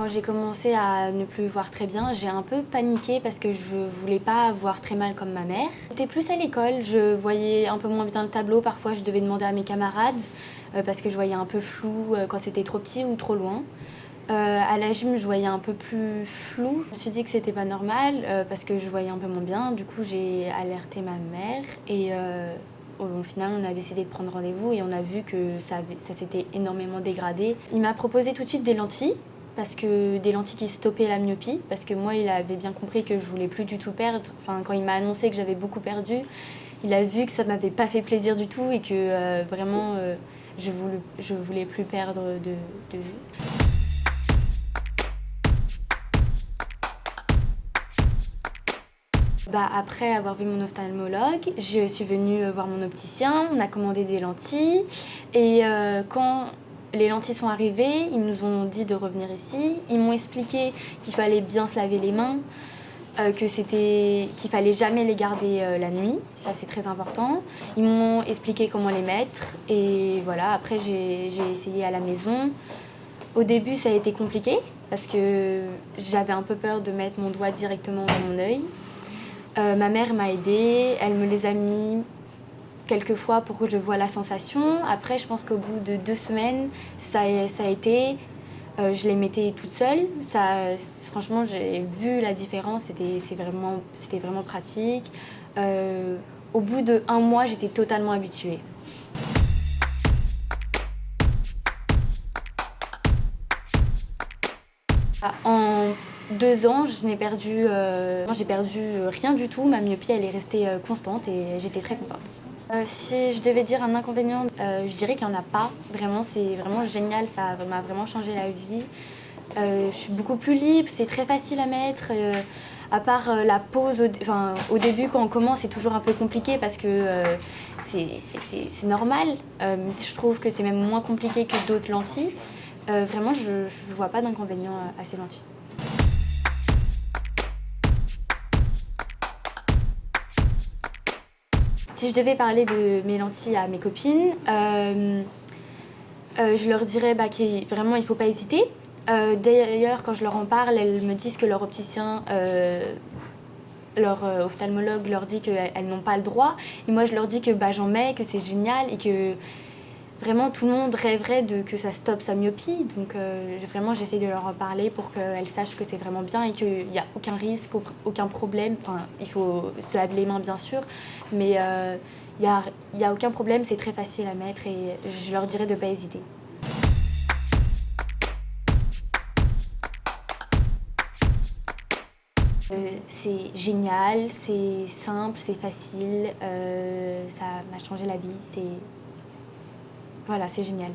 Quand j'ai commencé à ne plus voir très bien, j'ai un peu paniqué parce que je voulais pas voir très mal comme ma mère. C'était plus à l'école, je voyais un peu moins bien le tableau. Parfois, je devais demander à mes camarades parce que je voyais un peu flou quand c'était trop petit ou trop loin. À la gym, je voyais un peu plus flou. Je me suis dit que c'était pas normal parce que je voyais un peu moins bien. Du coup, j'ai alerté ma mère et au final, on a décidé de prendre rendez-vous et on a vu que ça s'était énormément dégradé. Il m'a proposé tout de suite des lentilles. Parce que des lentilles qui stoppaient la myopie, parce que moi, il avait bien compris que je voulais plus du tout perdre. Enfin, quand il m'a annoncé que j'avais beaucoup perdu, il a vu que ça m'avait pas fait plaisir du tout et que vraiment, je voulais plus perdre de vue. Après avoir vu mon ophtalmologue, je suis venue voir mon opticien, on a commandé des lentilles et quand les lentilles sont arrivées, ils nous ont dit de revenir ici. Ils m'ont expliqué qu'il fallait bien se laver les mains, qu'il fallait jamais les garder la nuit, ça c'est très important. Ils m'ont expliqué comment les mettre et voilà, après j'ai essayé à la maison. Au début ça a été compliqué parce que j'avais un peu peur de mettre mon doigt directement dans mon œil. Ma mère m'a aidée, elle me les a mis quelques fois pour que je voie la sensation. Après, je pense qu'au bout de 2 semaines, ça a été. Je les mettais toute seule. Franchement, j'ai vu la différence, c'était vraiment pratique. Au bout de 1 mois, j'étais totalement habituée. En 2 ans, j'ai perdu rien du tout. Ma myopie, elle est restée constante et j'étais très contente. Si je devais dire un inconvénient, je dirais qu'il n'y en a pas. Vraiment, c'est vraiment génial, ça m'a vraiment changé la vie. Je suis beaucoup plus libre, c'est très facile à mettre. À part la pause, au début quand on commence, c'est toujours un peu compliqué parce que c'est normal. Je trouve que c'est même moins compliqué que d'autres lentilles. Vraiment, je ne vois pas d'inconvénient à ces lentilles. Si je devais parler de mes lentilles à mes copines, je leur dirais vraiment il ne faut pas hésiter. D'ailleurs, quand je leur en parle, elles me disent que leur opticien, leur ophtalmologue leur dit qu'elles n'ont pas le droit. Et moi, je leur dis que j'en mets, que c'est génial et que vraiment tout le monde rêverait que ça stoppe sa myopie. Donc vraiment, j'essaie de leur en parler pour qu'elles sachent que c'est vraiment bien et qu'il n'y a aucun risque, aucun problème. Enfin, il faut se laver les mains, bien sûr, mais il y a aucun problème, c'est très facile à mettre et je leur dirais de ne pas hésiter. C'est génial, c'est simple, c'est facile, ça m'a changé la vie, voilà, c'est génial.